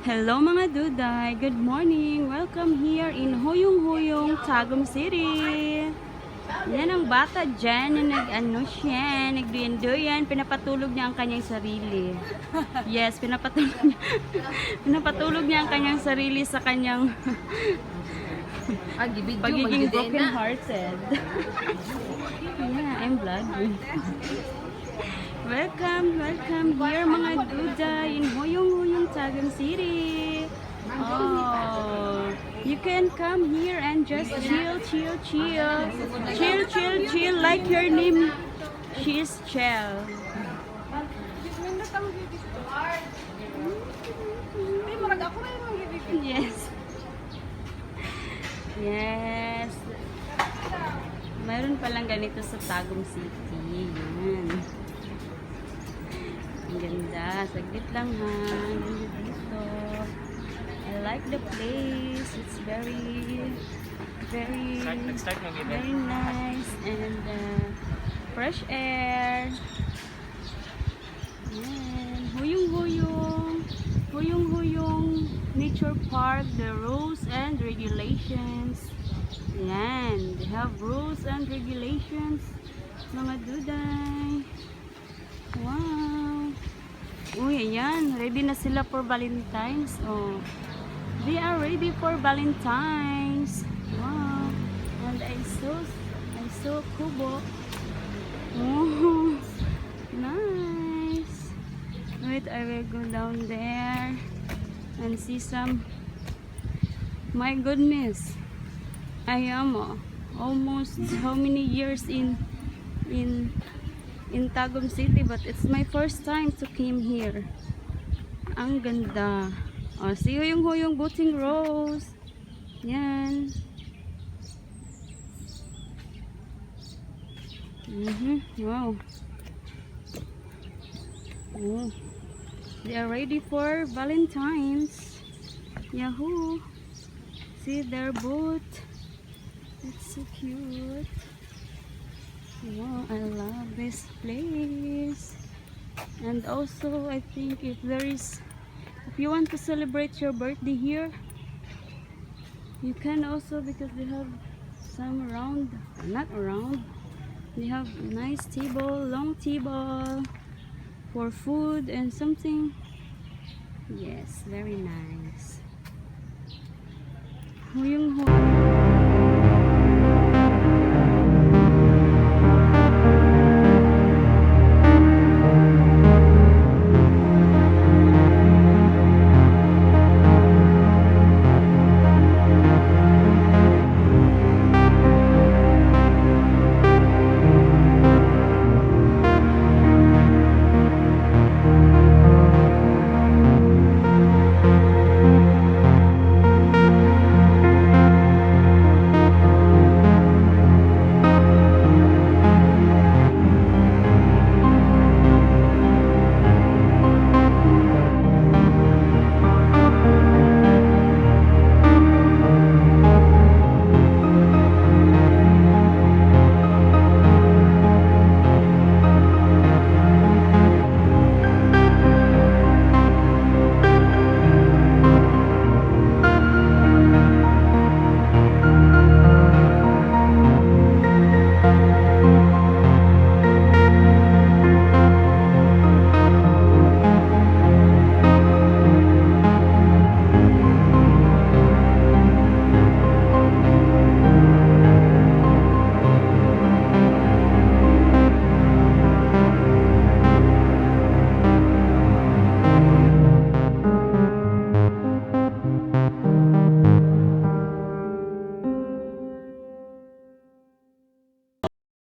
Hello mga duday, good morning. Welcome here in Huyong, Tagum City. Yan ang bata dyan na nagduyan-duyan, pinapatulog niya ang kanyang sarili. Yes, pinapatulog niya ang kanyang sarili sa kanyang pagiging broken hearted. Yeah, I'm vlogging. Welcome here mga duda in Huyong, Tagum City. Oh, you can come here and just chill like your name. She is Chell. Yes. Yes. Mayroon palang ganito sa Tagum City. Yan. Ang ganda. Saglit lang ha. Ganda dito. I like the place. It's very nice and fresh air. Yan. Huyong Nature Park. The rules and regulations. Yan. They have rules and regulations. Mga duday. Wow. Uy, ayan. Ready na sila for Valentine's. Oh. They are ready for Valentine's. Wow. And I saw kubo. Oh. Nice. Wait, I will go down there and see some. My goodness. I am almost how many years in Tagum City, but it's my first time to came here. Ang ganda. Oh, see Huyong Booting Rose. Yan. Wow. Oh. They are ready for Valentine's. Yahoo. See their boot. It's so cute. Wow, I love this place. And also, I think if you want to celebrate your birthday here, you can also, because they have some they have nice table, long table for food and something. Yes, very nice. Huyong.